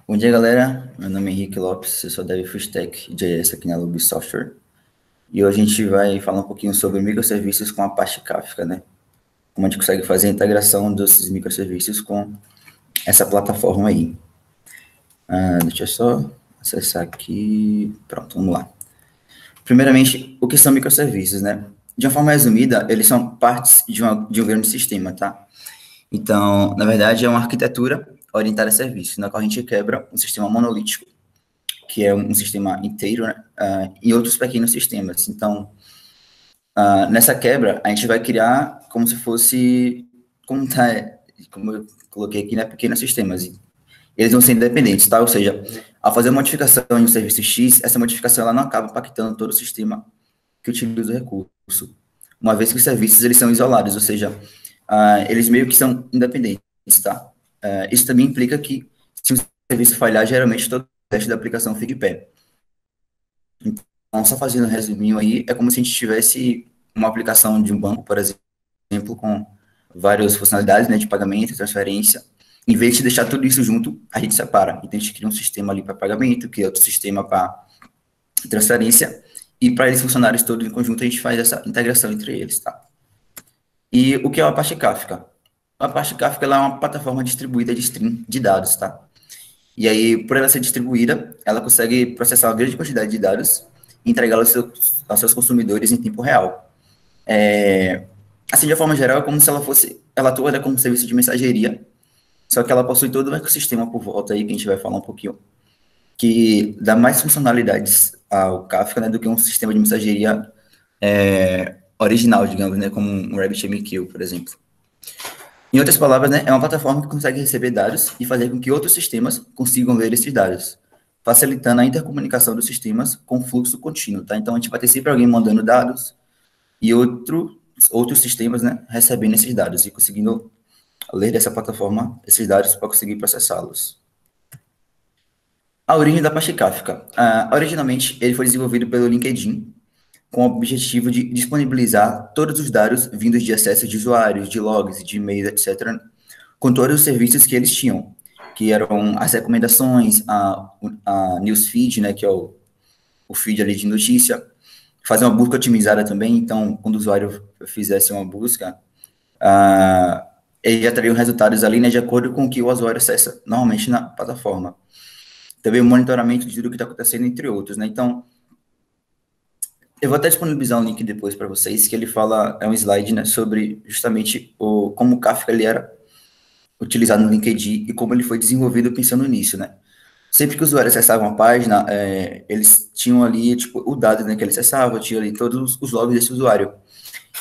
Bom dia, galera. Meu nome é Henrique Lopes, eu sou Dev Full Stack JS aqui na Lube Software. E hoje a gente vai falar um pouquinho sobre microserviços com a Apache Kafka, né? Como a gente consegue fazer a integração desses microserviços com essa plataforma aí. Deixa eu só acessar aqui. Pronto, vamos lá. Primeiramente, o que são microserviços, né? De uma forma resumida, eles são partes de um grande sistema, tá? Então, na verdade, é uma arquitetura orientada a serviços, na qual a gente quebra um sistema monolítico, que é um sistema inteiro, né, em outros pequenos sistemas. Então, nessa quebra, a gente vai criar como se fosse, como eu coloquei aqui, né, pequenos sistemas. E eles vão ser independentes, tá? Ou seja, ao fazer uma modificação em um serviço X, essa modificação ela não acaba impactando todo o sistema que utiliza o recurso. Uma vez que os serviços eles são isolados, ou seja, eles meio que são independentes, tá? Isso também implica que se o serviço falhar, geralmente todo o resto da aplicação fica de pé. Então, só fazendo um resuminho aí, é como se a gente tivesse uma aplicação de um banco, por exemplo, com várias funcionalidades, né, de pagamento, transferência. Em vez de deixar tudo isso junto, a gente separa. Então, a gente cria um sistema ali para pagamento, cria outro sistema para transferência, e para eles funcionarem todos em conjunto, a gente faz essa integração entre eles, tá? E o que é o Apache Kafka? O Apache Kafka ela é uma plataforma distribuída de stream de dados, tá? E aí, por ela ser distribuída, ela consegue processar uma grande quantidade de dados e entregá-los aos seus consumidores em tempo real. Assim, de uma forma geral, é como se ela atua, né, como um serviço de mensageria, só que ela possui todo um ecossistema por volta aí, que a gente vai falar um pouquinho, que dá mais funcionalidades ao Kafka, né, do que um sistema de mensageria original, digamos, né, como um RabbitMQ, por exemplo. Em outras palavras, né, é uma plataforma que consegue receber dados e fazer com que outros sistemas consigam ler esses dados, facilitando a intercomunicação dos sistemas com fluxo contínuo, tá? Então, a gente vai ter sempre alguém mandando dados e outros sistemas, né, recebendo esses dados e conseguindo ler dessa plataforma esses dados para conseguir processá-los. A origem da Apache Kafka. Originalmente, ele foi desenvolvido pelo LinkedIn, com o objetivo de disponibilizar todos os dados vindos de acesso de usuários, de logs, de e-mails, etc., com todos os serviços que eles tinham, que eram as recomendações, a newsfeed, né, que é o feed ali de notícia, fazer uma busca otimizada também, então, quando o usuário fizesse uma busca, ele já teria os resultados ali, né, de acordo com o que o usuário acessa normalmente na plataforma. Também o monitoramento de tudo o que está acontecendo, entre outros, né, então, eu vou até disponibilizar um link depois para vocês, que ele fala, é um slide, né, sobre justamente como o Kafka ele era utilizado no LinkedIn e como ele foi desenvolvido pensando nisso, né. Sempre que o usuário acessava uma página, eles tinham ali, tipo, o dado, né, que ele acessava, tinha ali todos os logs desse usuário.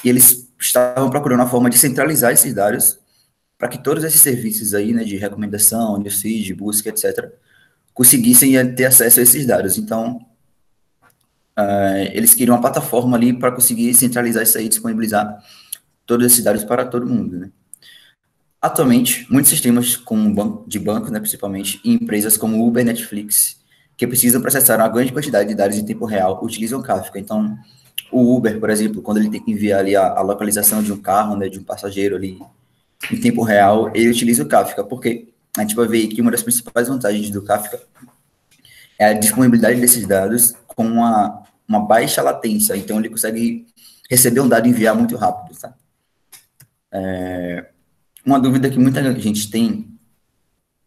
E eles estavam procurando uma forma de centralizar esses dados para que todos esses serviços aí, né, de recomendação, newsfeed, busca, etc., conseguissem ter acesso a esses dados. Então, eles queriam uma plataforma ali para conseguir centralizar isso aí, disponibilizar todos esses dados para todo mundo, né. Atualmente, muitos sistemas de banco, né, principalmente, e empresas como Uber e Netflix, que precisam processar uma grande quantidade de dados em tempo real, utilizam Kafka. Então, o Uber, por exemplo, quando ele tem que enviar ali a localização de um carro, né, de um passageiro ali em tempo real, ele utiliza o Kafka, porque a gente vai ver que uma das principais vantagens do Kafka é a disponibilidade desses dados com uma baixa latência. Então, ele consegue receber um dado e enviar muito rápido, tá? Uma dúvida que muita gente tem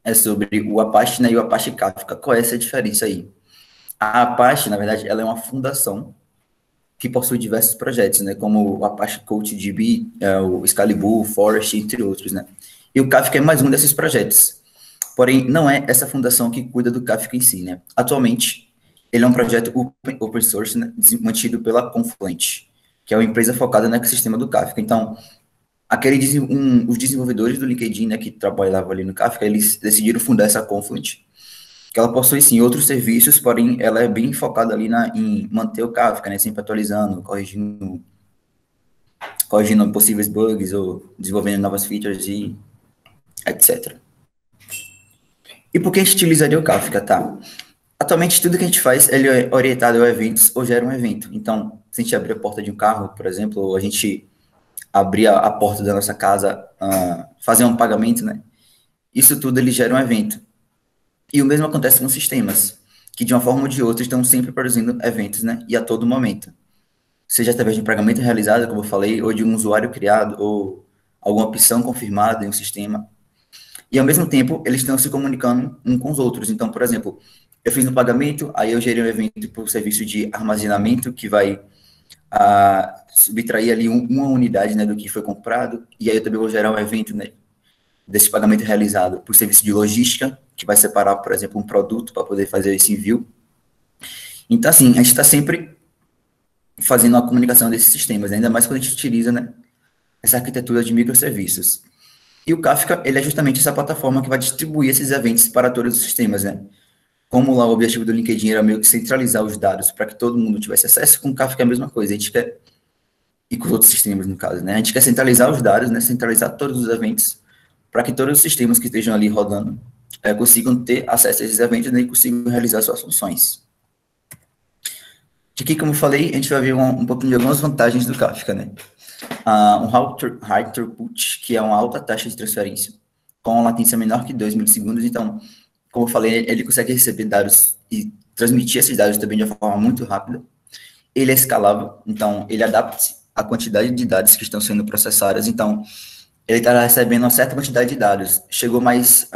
é sobre o Apache, né, e o Apache Kafka. Qual é essa diferença aí? A Apache, na verdade, ela é uma fundação que possui diversos projetos, né, como o Apache CoachDB, o Excalibur, o Forest, entre outros, né. E o Kafka é mais um desses projetos. Porém, não é essa fundação que cuida do Kafka em si, né. Atualmente, ele é um projeto open source, né, mantido pela Confluent, que é uma empresa focada no ecossistema do Kafka. Então, os desenvolvedores do LinkedIn, né, que trabalhavam ali no Kafka, eles decidiram fundar essa Confluent, que ela possui, sim, outros serviços, porém, ela é bem focada ali em manter o Kafka, né, sempre atualizando, corrigindo possíveis bugs ou desenvolvendo novas features e etc. E por que a gente utilizaria o Kafka, tá? Atualmente, tudo que a gente faz, ele é orientado a eventos ou gera um evento. Então, se a gente abrir a porta de um carro, por exemplo, ou a gente abrir a porta da nossa casa, fazer um pagamento, né? Isso tudo, ele gera um evento. E o mesmo acontece com sistemas, que de uma forma ou de outra estão sempre produzindo eventos, né? E a todo momento. Seja através de um pagamento realizado, como eu falei, ou de um usuário criado, ou alguma opção confirmada em um sistema. E ao mesmo tempo, eles estão se comunicando um com os outros. Então, por exemplo, eu fiz um pagamento, aí eu gerei um evento para o serviço de armazenamento, que vai subtrair ali uma unidade, né, do que foi comprado, e aí eu também vou gerar um evento, né, desse pagamento realizado para o serviço de logística, que vai separar, por exemplo, um produto para poder fazer esse envio. Então, assim, a gente está sempre fazendo a comunicação desses sistemas, ainda mais quando a gente utiliza, né, essa arquitetura de microserviços. E o Kafka, ele é justamente essa plataforma que vai distribuir esses eventos para todos os sistemas, né? Como lá o objetivo do LinkedIn era meio que centralizar os dados para que todo mundo tivesse acesso, com o Kafka é a mesma coisa. A gente quer, e com os outros sistemas, no caso, né? A gente quer centralizar os dados, né? Centralizar todos os eventos para que todos os sistemas que estejam ali rodando consigam ter acesso a esses eventos, né, e consigam realizar suas funções. Aqui, como eu falei, a gente vai ver um pouquinho de algumas vantagens do Kafka, né? Um high throughput, que é uma alta taxa de transferência, com uma latência menor que 2 milissegundos. Então, como eu falei, ele consegue receber dados e transmitir esses dados também de uma forma muito rápida. Ele é escalável, então ele adapta a quantidade de dados que estão sendo processados. Então, ele está recebendo uma certa quantidade de dados. Chegou mais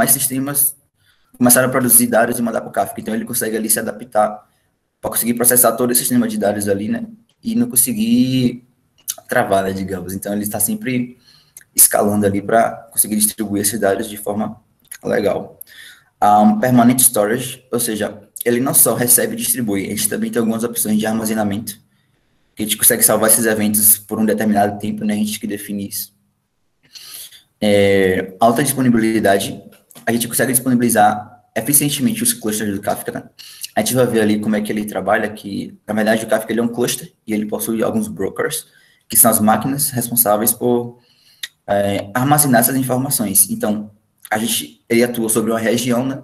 sistemas, começaram a produzir dados e mandar para o Kafka. Então, ele consegue ali se adaptar para conseguir processar todo esse sistema de dados ali, né? E não conseguir travar, né, digamos. Então, ele está sempre escalando ali para conseguir distribuir esses dados de forma legal. Um permanent storage, ou seja, ele não só recebe e distribui, a gente também tem algumas opções de armazenamento, que a gente consegue salvar esses eventos por um determinado tempo, né? A gente que define isso. Alta disponibilidade, a gente consegue disponibilizar eficientemente os clusters do Kafka, né? A gente vai ver ali como é que ele trabalha, que, na verdade, o Kafka ele é um cluster e ele possui alguns brokers, que são as máquinas responsáveis por armazenar essas informações. Então, ele atua sobre uma região, né?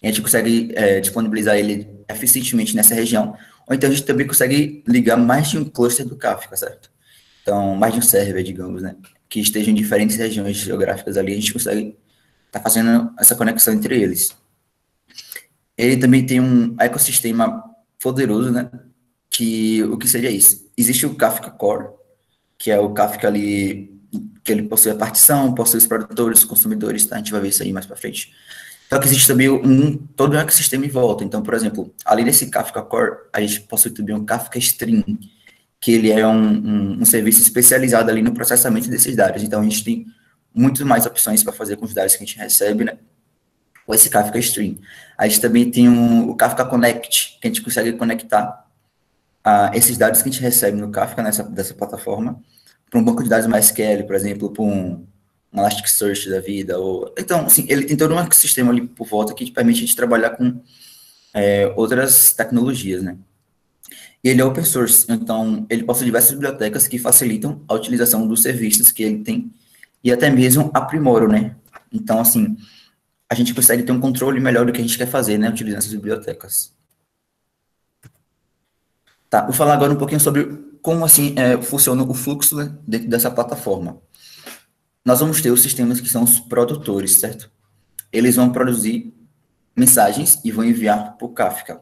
E a gente consegue disponibilizar ele eficientemente nessa região. Ou então a gente também consegue ligar mais de um cluster do Kafka, certo? Então, mais de um server, digamos, né? Que esteja em diferentes regiões geográficas ali, a gente consegue estar fazendo essa conexão entre eles. Ele também tem um ecossistema poderoso, né? O que seria isso? Existe o Kafka Core, que é o Kafka ali, que ele possui a partição, possui os produtores, os consumidores, tá? A gente vai ver isso aí mais para frente. Só que existe também todo um ecossistema em volta. Então, por exemplo, além desse Kafka Core, a gente possui também um Kafka Stream, que ele é um serviço especializado ali no processamento desses dados. Então, a gente tem muito mais opções para fazer com os dados que a gente recebe, né? Com esse Kafka Stream. A gente também tem o Kafka Connect, que a gente consegue conectar esses dados que a gente recebe no Kafka, dessa plataforma, para um banco de dados MySQL, por exemplo, para um Elasticsearch da vida. Então, assim, ele tem todo um ecossistema ali por volta que permite a gente trabalhar com outras tecnologias, né? E ele é open source, então ele possui diversas bibliotecas que facilitam a utilização dos serviços que ele tem e até mesmo aprimoram, né? Então, assim, a gente consegue ter um controle melhor do que a gente quer fazer, né, utilizando essas bibliotecas. Tá, vou falar agora um pouquinho sobre como, assim, funciona o fluxo, né, dentro dessa plataforma. Nós vamos ter os sistemas que são os produtores, certo? Eles vão produzir mensagens e vão enviar para o Kafka.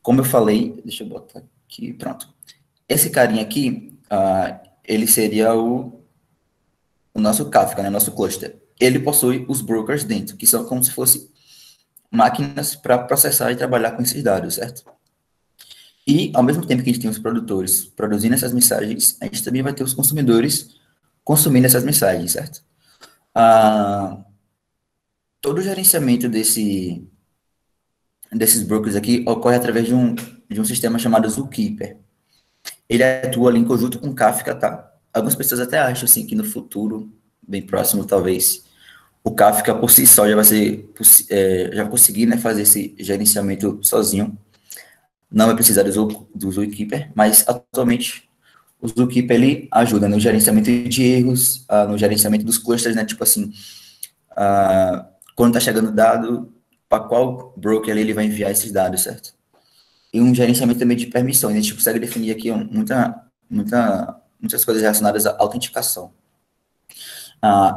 Como eu falei, deixa eu botar aqui, pronto. Esse carinha aqui, ele seria o nosso Kafka, né, nosso cluster. Ele possui os brokers dentro, que são como se fossem máquinas para processar e trabalhar com esses dados, certo? E, ao mesmo tempo que a gente tem os produtores produzindo essas mensagens, a gente também vai ter os consumidores consumindo essas mensagens, certo? Todo o gerenciamento desses brokers aqui ocorre através de um sistema chamado Zookeeper. Ele atua ali em conjunto com Kafka, tá? Algumas pessoas até acham, assim, que no futuro, bem próximo, talvez, o Kafka por si só já vai já vai conseguir, né, fazer esse gerenciamento sozinho. Não vai precisar do Zookeeper, mas atualmente o Zookeeper ele ajuda no gerenciamento de erros, no gerenciamento dos clusters, né? Tipo assim, quando está chegando dado, para qual broker ali ele vai enviar esses dados, certo? E um gerenciamento também de permissões. A gente consegue definir aqui muitas coisas relacionadas à autenticação.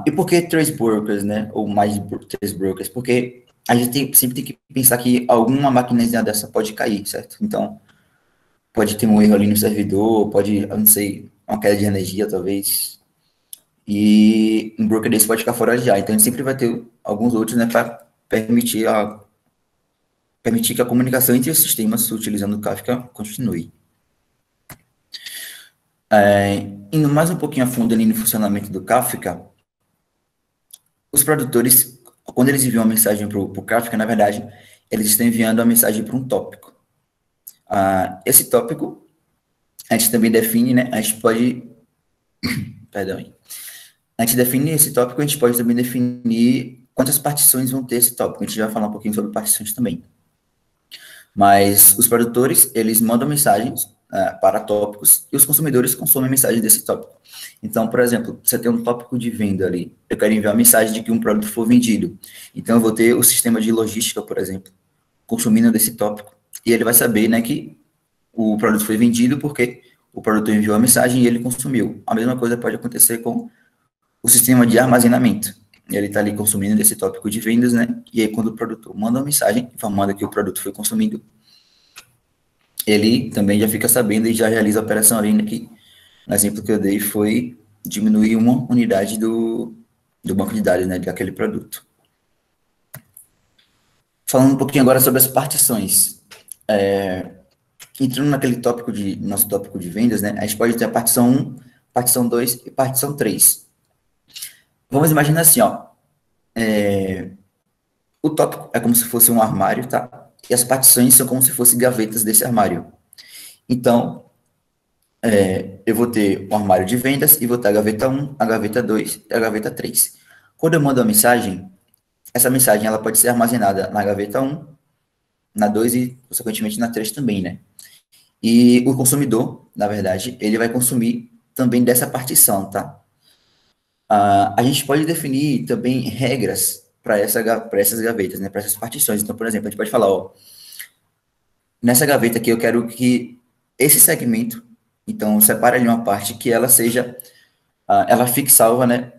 E por que trace brokers, né? Ou mais de trace brokers? Porque a gente sempre tem que pensar que alguma maquinazinha dessa pode cair, certo? Então, pode ter um erro ali no servidor, pode, eu não sei, uma queda de energia, talvez. E um broker desse pode ficar fora de ar. Então, a gente sempre vai ter alguns outros, né, para permitir que a comunicação entre os sistemas utilizando o Kafka continue. Indo mais um pouquinho a fundo ali no funcionamento do Kafka, os produtores, quando eles enviam uma mensagem para o Kafka, na verdade, eles estão enviando a mensagem para um tópico. Esse tópico, a gente também define, né? A gente pode. Perdão. A gente define esse tópico, a gente pode também definir quantas partições vão ter esse tópico. A gente vai falar um pouquinho sobre partições também. Mas os produtores, eles mandam mensagens para tópicos e os consumidores consomem mensagens desse tópico. Então, por exemplo, você tem um tópico de venda ali, eu quero enviar uma mensagem de que um produto foi vendido. Então, eu vou ter o sistema de logística, por exemplo, consumindo desse tópico. E ele vai saber, né, que o produto foi vendido porque o produtor enviou a mensagem e ele consumiu. A mesma coisa pode acontecer com o sistema de armazenamento. Ele está ali consumindo desse tópico de vendas, né? E aí, quando o produtor manda uma mensagem informando que o produto foi consumido, ele também já fica sabendo e já realiza a operação ali, né, que no exemplo que eu dei foi diminuir uma unidade do banco de dados, né, daquele produto. Falando um pouquinho agora sobre as partições. Entrando naquele tópico nosso tópico de vendas, né, a gente pode ter a partição 1, partição 2 e partição 3. Vamos imaginar assim, ó, o tópico é como se fosse um armário, tá? E as partições são como se fossem gavetas desse armário. Então, eu vou ter o armário de vendas e vou ter a gaveta 1, a gaveta 2 e a gaveta 3. Quando eu mando uma mensagem, essa mensagem ela pode ser armazenada na gaveta 1, na 2 e, consequentemente, na 3 também, né? E o consumidor, na verdade, ele vai consumir também dessa partição, tá? A gente pode definir também regras para essas gavetas, né? Para essas partições. Então, por exemplo, a gente pode falar, ó, nessa gaveta aqui eu quero que esse segmento, então, separa ali uma parte que ela seja, ela fique salva, né?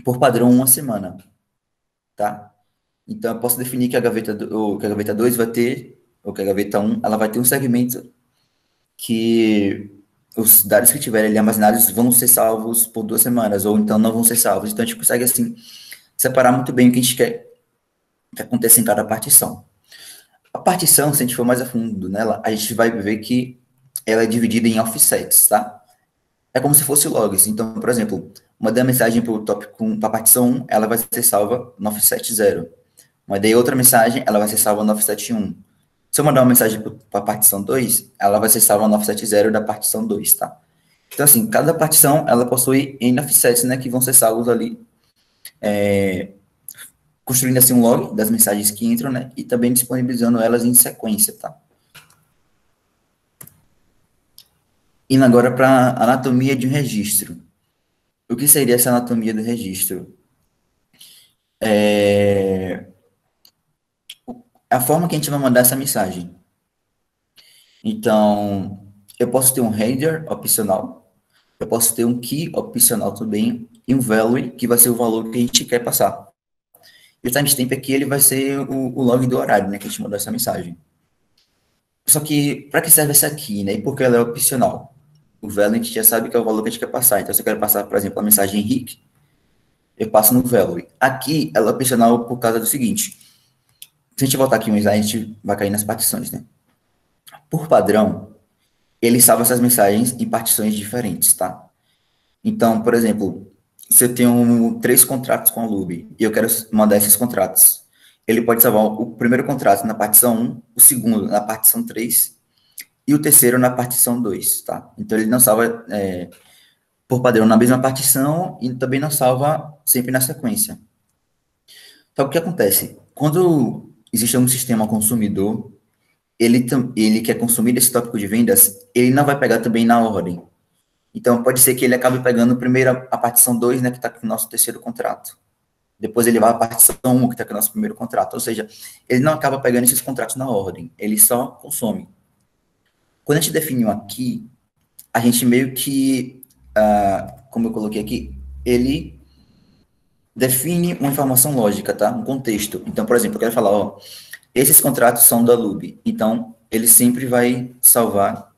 Por padrão, uma semana, tá? Então, eu posso definir que que a gaveta 2 vai ter, ou que a gaveta 1, ela vai ter um segmento que os dados que tiverem ali armazenados vão ser salvos por 2 semanas, ou então não vão ser salvos. Então, a gente consegue, assim, separar muito bem o que a gente quer que aconteça em cada partição. A partição, se a gente for mais a fundo nela, a gente vai ver que ela é dividida em offsets, tá? É como se fosse logs. Então, por exemplo, mandei a mensagem para o tópico, para a partição 1, ela vai ser salva no offset 0. Mandei outra mensagem, ela vai ser salva no offset 1. Se eu mandar uma mensagem para a partição 2, ela vai ser salva no offset 0 da partição 2, tá? Então, assim, cada partição, ela possui N offsets, né, que vão ser salvos ali, construindo, assim, um log das mensagens que entram, né, e também disponibilizando elas em sequência, tá? Indo agora para a anatomia de um registro. O que seria essa anatomia do registro? A forma que a gente vai mandar essa mensagem. Então, eu posso ter um header opcional, eu posso ter um key opcional também, e um value, que vai ser o valor que a gente quer passar. E o timestamp aqui, ele vai ser o log do horário, né, que a gente mandou essa mensagem. Só que, para que serve essa aqui, né, e por que ela é opcional? O value a gente já sabe que é o valor que a gente quer passar. Então, se eu quero passar, por exemplo, a mensagem Henrique, eu passo no value. Aqui, ela é opcional por causa do seguinte. Se a gente voltar aqui um slide, a gente vai cair nas partições, né? Por padrão, ele salva essas mensagens em partições diferentes, tá? Então, por exemplo, se eu tenho 3 contratos com a Lube e eu quero mandar esses contratos, ele pode salvar o primeiro contrato na partição 1, o segundo na partição 3 e o terceiro na partição 2, tá? Então, ele não salva por padrão na mesma partição e também não salva sempre na sequência. Então, o que acontece? Quando existe um sistema consumidor, ele quer consumir esse tópico de vendas, ele não vai pegar também na ordem. Então, pode ser que ele acabe pegando primeiro a partição 2, né, que está com o nosso terceiro contrato. Depois ele vai à partição 1, que está com o nosso primeiro contrato. Ou seja, ele não acaba pegando esses contratos na ordem, ele só consome. Quando a gente definiu aqui, a gente meio que, como eu coloquei aqui, ele define uma informação lógica, tá? Um contexto. Então, por exemplo, eu quero falar, ó, esses contratos são da Lube. Então, ele sempre vai salvar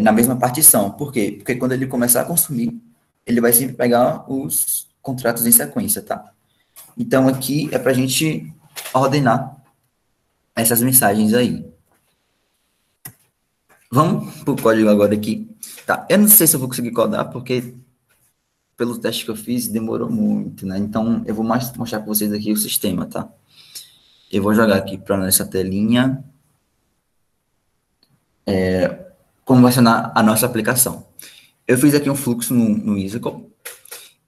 na mesma partição. Por quê? Porque quando ele começar a consumir, ele vai sempre pegar os contratos em sequência, tá? Então, aqui é para a gente ordenar essas mensagens aí. Vamos para o código agora aqui. Tá, eu não sei se eu vou conseguir codar, porque pelo teste que eu fiz, demorou muito, né? Então, eu vou mostrar para vocês aqui o sistema, tá? Eu vou jogar aqui para nessa telinha como vai ser a nossa aplicação. Eu fiz aqui um fluxo no Isicle,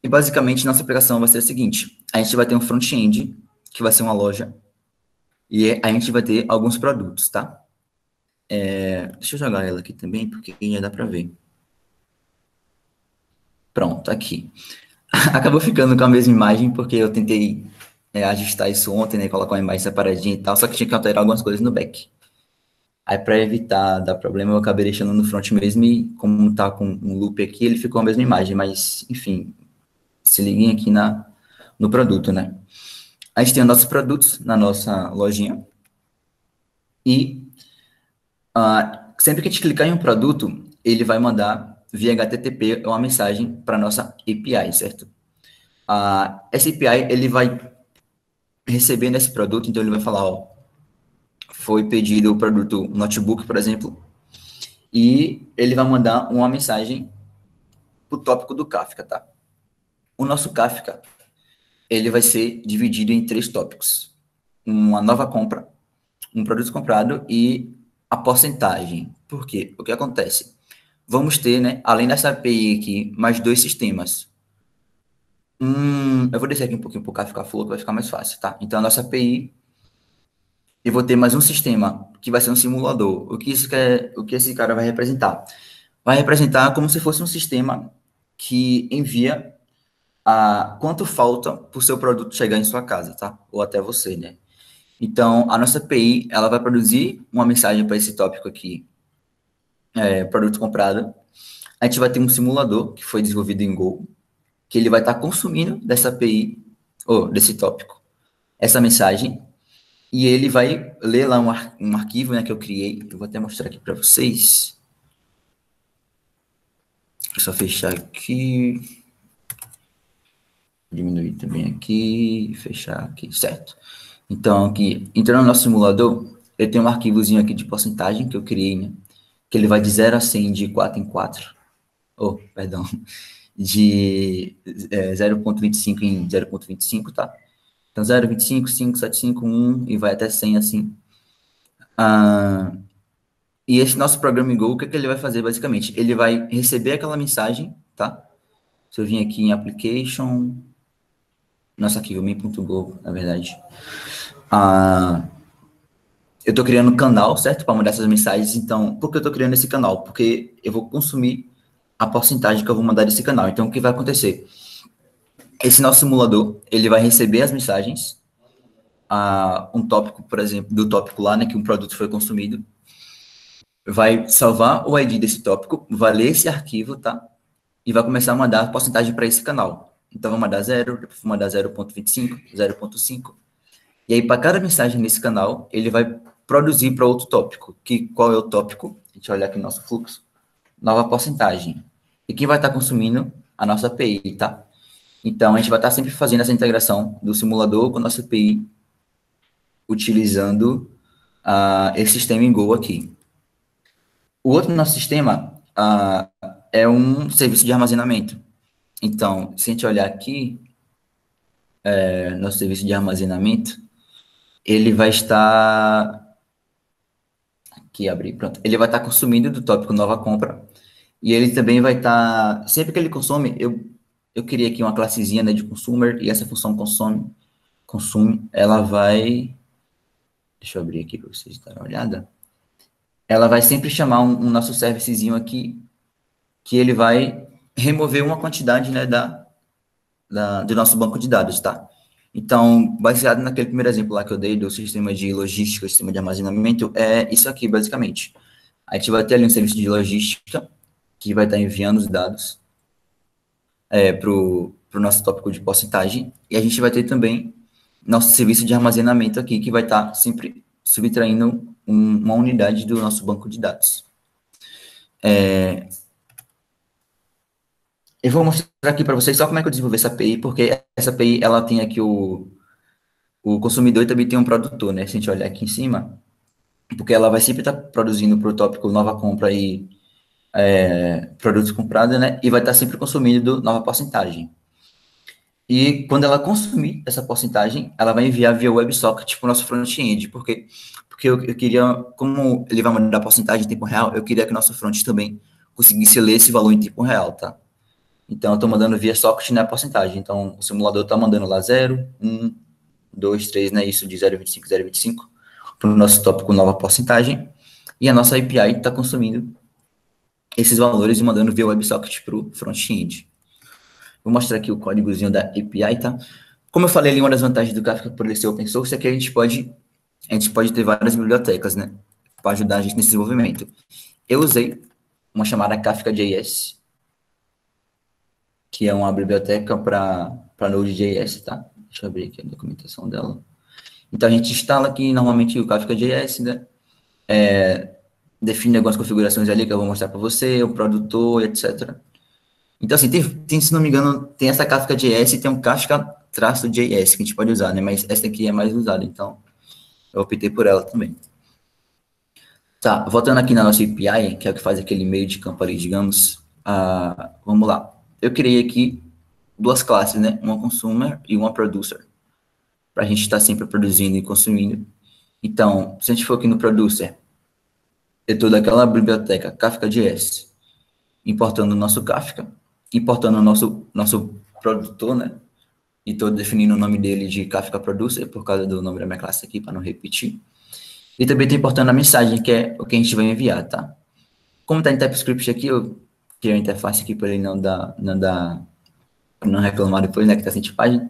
e basicamente nossa aplicação vai ser a seguinte: a gente vai ter um front-end, que vai ser uma loja, e a gente vai ter alguns produtos, tá? Deixa eu jogar ela aqui também, porque já dá para ver. Pronto, aqui. Acabou ficando com a mesma imagem, porque eu tentei ajustar isso ontem, né? Colocar uma imagem separadinha e tal, só que tinha que alterar algumas coisas no back. Aí, para evitar dar problema, eu acabei deixando no front mesmo, e como tá com um loop aqui, ele ficou a mesma imagem, mas, enfim, se liguem aqui no produto, né? A gente tem os nossos produtos na nossa lojinha, e sempre que a gente clicar em um produto, ele vai mandar via HTTP uma mensagem para nossa API, certo? Essa API, ele vai recebendo esse produto, então ele vai falar, ó, foi pedido o produto notebook, por exemplo, e ele vai mandar uma mensagem para o tópico do Kafka, tá? O nosso Kafka, ele vai ser dividido em 3 tópicos. Uma nova compra, um produto comprado e a porcentagem. Por quê? O que acontece? Vamos ter, né, além dessa API aqui, mais 2 sistemas. Eu vou descer aqui um pouquinho para o Kafka Flow, que vai ficar mais fácil, tá? Então, a nossa API, eu vou ter mais um sistema, que vai ser um simulador. O que esse cara vai representar? Vai representar como se fosse um sistema que envia quanto falta para o seu produto chegar em sua casa, tá? Ou até você, né? Então, a nossa API, ela vai produzir uma mensagem para esse tópico aqui, produto comprado. A gente vai ter um simulador que foi desenvolvido em Go, que ele vai estar consumindo dessa API, ou desse tópico, essa mensagem, e ele vai ler lá um arquivo, né, que eu criei. Eu vou até mostrar aqui para vocês. Vou só fechar aqui. Diminuir também aqui, fechar aqui, certo. Então, aqui, entrando no nosso simulador, eu tenho um arquivozinho aqui de porcentagem que eu criei, né? Que ele vai de 0 a 100 de 4 em 4. Oh, perdão. De 0,25 em 0,25, tá? Então, 0, 25, 5, 7, 5, 1 e vai até 100 assim. E esse nosso programa em Go, o que, que ele vai fazer basicamente? Ele vai receber aquela mensagem, tá? Se eu vim aqui em Application, nosso arquivo main.go, na verdade. Eu estou criando um canal, certo? Para mandar essas mensagens. Então, por que eu estou criando esse canal? Porque eu vou consumir a porcentagem que eu vou mandar desse canal. Então, o que vai acontecer? Esse nosso simulador, ele vai receber as mensagens, um tópico, por exemplo, do tópico lá, né, que um produto foi consumido, vai salvar o ID desse tópico, vai ler esse arquivo, tá? E vai começar a mandar a porcentagem para esse canal. Então, vou mandar 0, depois vou mandar 0,25, 0,5. E aí, para cada mensagem nesse canal, ele vai produzir para outro tópico. Qual é o tópico? A gente olha aqui no nosso fluxo. Nova porcentagem. E quem vai estar consumindo? A nossa API, tá? Então, a gente vai estar sempre fazendo essa integração do simulador com a nossa API, utilizando esse sistema em Go aqui. O outro nosso sistema é um serviço de armazenamento. Então, se a gente olhar aqui, nosso serviço de armazenamento, ele vai estar... Aqui, abrir, pronto. Ele vai estar consumindo do tópico nova compra. E ele também vai estar... Sempre que ele consome, eu criei aqui uma classezinha, né, de consumer, e essa função consume, ela vai... Deixa eu abrir aqui para vocês darem uma olhada. Ela vai sempre chamar um nosso servicezinho aqui, que ele vai remover uma quantidade, né, do nosso banco de dados, tá? Então, baseado naquele primeiro exemplo lá que eu dei do sistema de logística, sistema de armazenamento, é isso aqui, basicamente. A gente vai ter ali um serviço de logística, que vai estar enviando os dados para o para o nosso tópico de porcentagem, e a gente vai ter também nosso serviço de armazenamento aqui, que vai estar sempre subtraindo uma unidade do nosso banco de dados. Eu vou mostrar aqui para vocês só como é que eu desenvolvi essa API, porque essa API, ela tem aqui o consumidor e também tem um produtor, né? Se a gente olhar aqui em cima, porque ela vai sempre estar produzindo para o tópico nova compra e produtos comprados, né? E vai estar sempre consumindo nova porcentagem. E quando ela consumir essa porcentagem, ela vai enviar via WebSocket para o nosso front-end, porque eu queria, como ele vai mandar a porcentagem em tempo real, eu queria que o nosso front também conseguisse ler esse valor em tempo real, tá? Então, eu estou mandando via socket na porcentagem. Então, o simulador está mandando lá 0, 1, 2, 3, né? Isso de 0,25, 0,25, para o nosso tópico nova porcentagem. E a nossa API está consumindo esses valores e mandando via WebSocket para o front-end. Vou mostrar aqui o códigozinho da API, tá? Como eu falei ali, uma das vantagens do Kafka por ele ser open source é que a gente pode ter várias bibliotecas, né? Para ajudar a gente nesse desenvolvimento. Eu usei uma chamada Kafka.js, que é uma biblioteca para Node.js, tá? Deixa eu abrir aqui a documentação dela. Então, a gente instala aqui, normalmente, o Kafka.js, né? Define algumas configurações ali que eu vou mostrar para você, o produtor, etc. Então, assim, se não me engano, tem essa Kafka.js e tem um Kafka-js que a gente pode usar, né? Mas essa aqui é mais usada, então eu optei por ela também. Tá, voltando aqui na nossa API, que é o que faz aquele meio de campo ali, digamos. Vamos lá. Eu criei aqui duas classes, né? Uma consumer e uma producer, para a gente estar sempre produzindo e consumindo. Então, se a gente for aqui no producer, eu estou daquela biblioteca Kafka.js, importando o nosso Kafka, importando o nosso produtor, né? E estou definindo o nome dele de Kafka Producer, por causa do nome da minha classe aqui, para não repetir. E também estou importando a mensagem, que é o que a gente vai enviar, tá? Como está em TypeScript aqui, eu criei a interface aqui para ele não reclamar depois, né, que está sem tipagem.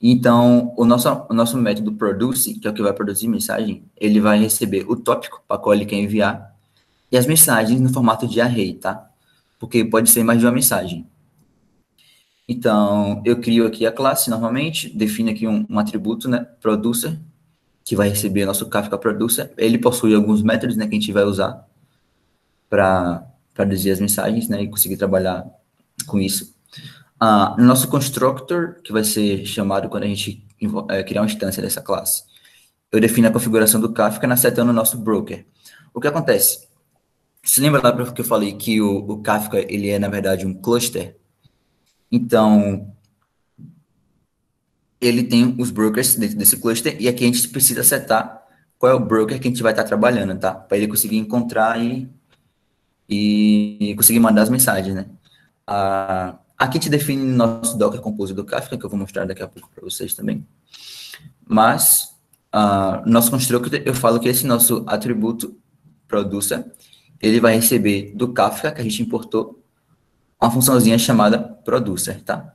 Então, o nosso método produce, que é o que vai produzir mensagem, ele vai receber o tópico para qual ele quer enviar e as mensagens no formato de array, tá? Porque pode ser mais de uma mensagem. Então, eu crio aqui a classe, normalmente, defino aqui um atributo, né, producer, que vai receber nosso Kafka Producer. Ele possui alguns métodos, né, que a gente vai usar para produzir as mensagens, né, e conseguir trabalhar com isso. No nosso constructor, que vai ser chamado quando a gente criar uma instância dessa classe, eu defino a configuração do Kafka setando o nosso broker. O que acontece? Se lembra lá que eu falei que o Kafka, ele é, na verdade, um cluster? Então, ele tem os brokers dentro desse cluster, e aqui a gente precisa setar qual é o broker que a gente vai estar trabalhando, tá? Para ele conseguir encontrar e conseguir mandar as mensagens, né? Aqui a gente define nosso Docker Compose do Kafka, que eu vou mostrar daqui a pouco para vocês também. Mas, nosso constructor, eu falo que esse nosso atributo producer, ele vai receber do Kafka, que a gente importou, uma funçãozinha chamada producer, tá?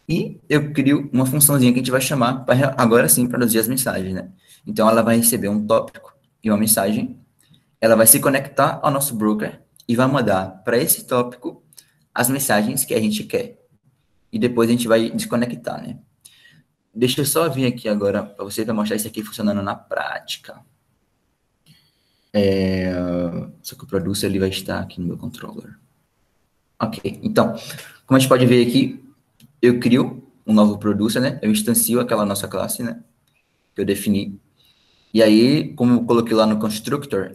E eu crio uma funçãozinha que a gente vai chamar para agora sim produzir as mensagens, né? Então, ela vai receber um tópico e uma mensagem, ela vai se conectar ao nosso broker e vai mandar para esse tópico as mensagens que a gente quer. E depois a gente vai desconectar, né? Deixa eu só vir aqui agora para você para mostrar isso aqui funcionando na prática. Só que o producer ele vai estar aqui no meu controller. Ok, então, como a gente pode ver aqui, eu crio um novo producer, né? Eu instancio aquela nossa classe, né? Que eu defini. E aí, como eu coloquei lá no constructor,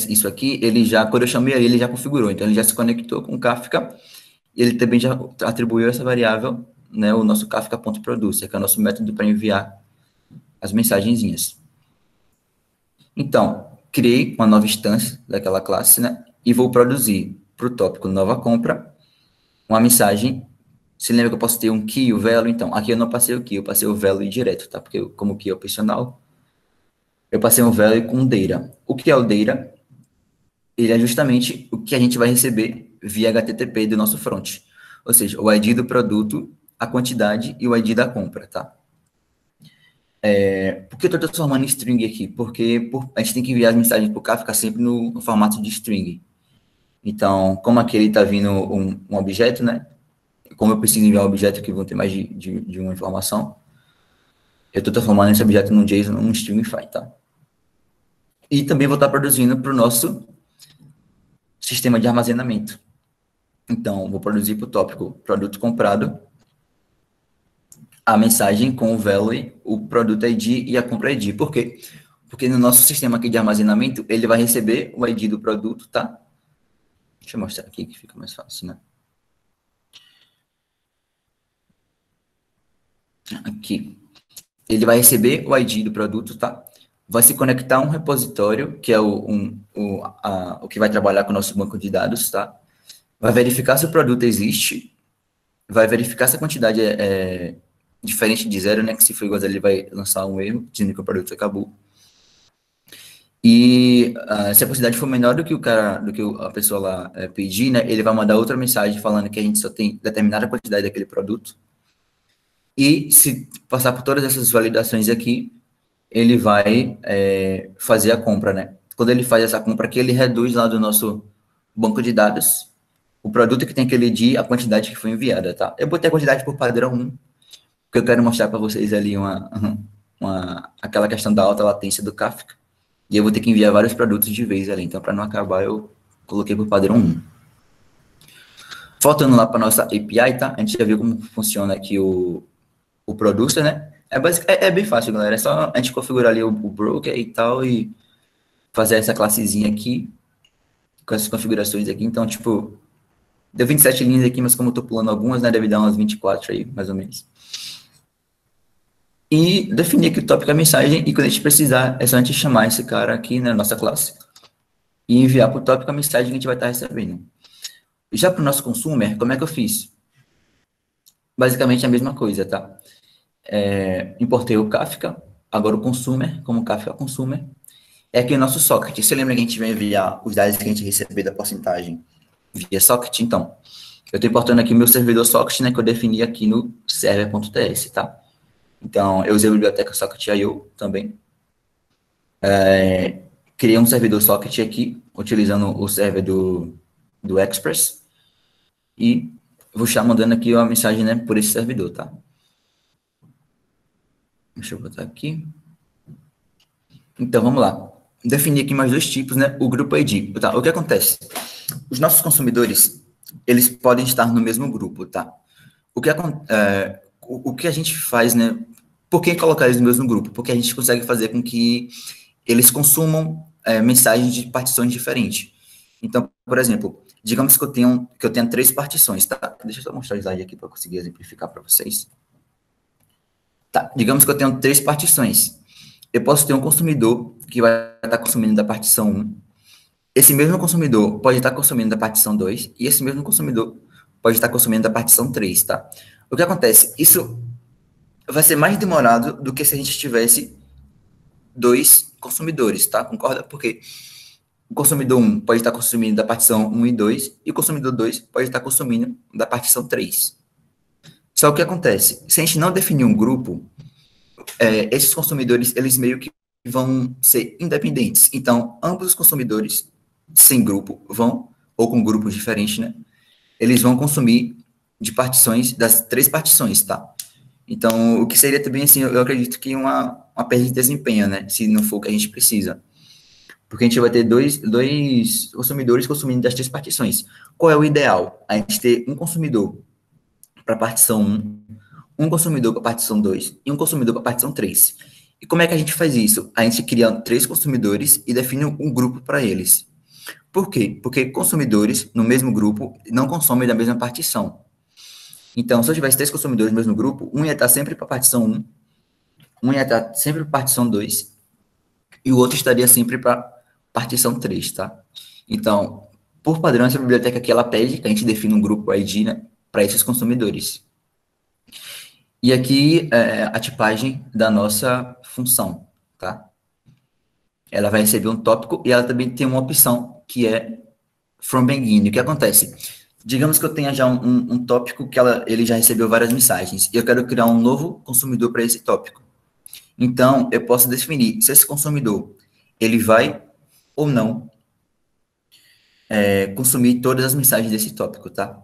isso aqui, ele já, quando eu chamei ele já configurou. Então, ele já se conectou com o Kafka. E ele também já atribuiu essa variável, né? O nosso Kafka.producer, que é o nosso método para enviar as mensagenzinhas. Então, criei uma nova instância daquela classe, né? E vou produzir para o tópico nova compra uma mensagem. Se lembra que eu posso ter um key, o value? Então, aqui eu não passei o key, eu passei o value direto, tá? Porque como o key é opcional, eu passei um value com data. O que é o data? Ele é justamente o que a gente vai receber via HTTP do nosso front. Ou seja, o ID do produto, a quantidade e o ID da compra, tá? Por que eu estou transformando em string aqui? Porque a gente tem que enviar as mensagens para o Kafka sempre no formato de string. Então, como aqui ele está vindo um objeto, né? Como eu preciso enviar um objeto que vão ter mais de uma informação, eu estou transformando esse objeto num JSON, num Stringify, tá? E também vou estar produzindo para o nosso sistema de armazenamento. Então, vou produzir para o tópico produto comprado, a mensagem com o value, o produto ID e a compra ID. Por quê? Porque no nosso sistema aqui de armazenamento, ele vai receber o ID do produto, tá? Deixa eu mostrar aqui que fica mais fácil, né? Aqui. Ele vai receber o ID do produto, tá? Vai se conectar a um repositório, que é o que vai trabalhar com o nosso banco de dados, tá? Vai verificar se o produto existe, vai verificar se a quantidade é diferente de zero, né? Que se for igual a zero, ele vai lançar um erro, dizendo que o produto acabou. E se a quantidade for menor do que a pessoa lá pedir, né? Ele vai mandar outra mensagem falando que a gente só tem determinada quantidade daquele produto. E se passar por todas essas validações aqui, ele vai fazer a compra, né? Quando ele faz essa compra aqui, ele reduz lá do nosso banco de dados o produto que tem aquele dia, a quantidade que foi enviada, tá? Eu botei a quantidade por padrão 1, porque eu quero mostrar para vocês ali aquela questão da alta latência do Kafka. E eu vou ter que enviar vários produtos de vez ali. Então, para não acabar, eu coloquei por padrão 1. Voltando lá para nossa API, tá? A gente já viu como funciona aqui o producer, né? É bem fácil, galera. É só a gente configurar ali o broker e tal e fazer essa classezinha aqui com essas configurações aqui. Então, tipo, deu 27 linhas aqui, mas como eu tô pulando algumas, né? Deve dar umas 24 aí, mais ou menos. E definir aqui o tópico da mensagem, e quando a gente precisar, é só a gente chamar esse cara aqui na nossa classe e enviar para o tópico a mensagem que a gente vai estar recebendo. Já para o nosso consumer, como é que eu fiz? Basicamente a mesma coisa, tá? Importei o Kafka, agora o consumer, como Kafka consumer. É aqui o nosso socket. Você lembra que a gente vai enviar os dados que a gente receber da porcentagem via socket? Então, eu estou importando aqui o meu servidor socket, né, que eu defini aqui no server.ts, tá? Então, eu usei a biblioteca socket.io também. Criei um servidor socket aqui, utilizando o server do Express. E vou estar mandando aqui uma mensagem, né, por esse servidor, tá? Deixa eu botar aqui. Então, vamos lá. Definir aqui mais dois tipos, né? O grupo ID. Tá? O que acontece? Os nossos consumidores, eles podem estar no mesmo grupo, tá? O que a gente faz, né? Por que colocar eles no mesmo grupo? Porque a gente consegue fazer com que eles consumam mensagens de partições diferentes. Então, por exemplo, digamos que eu tenha 3 partições, tá? Deixa eu só mostrar o slide aqui para conseguir exemplificar para vocês. Tá, digamos que eu tenho 3 partições. Eu posso ter um consumidor que vai estar consumindo da partição 1. Esse mesmo consumidor pode estar consumindo da partição 2. E esse mesmo consumidor pode estar consumindo da partição 3, tá? O que acontece? Isso vai ser mais demorado do que se a gente tivesse 2 consumidores, tá? Concorda? Porque o consumidor 1 pode estar consumindo da partição 1 e 2, e o consumidor 2 pode estar consumindo da partição 3. Só que o que acontece? Se a gente não definir um grupo, esses consumidores, eles meio que vão ser independentes. Então, ambos os consumidores, sem grupo, ou com grupos diferentes, né? Eles vão consumir de partições, das 3 partições, tá? Então, o que seria também, assim, eu acredito que uma perda de desempenho, né? Se não for o que a gente precisa. Porque a gente vai ter dois consumidores consumindo das 3 partições. Qual é o ideal? A gente ter um consumidor para a partição 1 consumidor para a partição 2 e um consumidor para a partição 3. E como é que a gente faz isso? A gente cria 3 consumidores e define um grupo para eles. Por quê? Porque consumidores no mesmo grupo não consomem da mesma partição. Então, se eu tivesse 3 consumidores no mesmo grupo, um ia estar sempre para a partição 1, um ia estar sempre para a partição 2, e o outro estaria sempre para partição 3, tá? Então, por padrão, essa biblioteca aqui, ela pede que a gente defina um grupo ID, né, para esses consumidores. E aqui a tipagem da nossa função, tá? Ela vai receber um tópico e ela também tem uma opção que é from begin. O que acontece? Digamos que eu tenha já um tópico que ele já recebeu várias mensagens e eu quero criar um novo consumidor para esse tópico. Então, eu posso definir se esse consumidor ele vai ou não consumir todas as mensagens desse tópico, tá?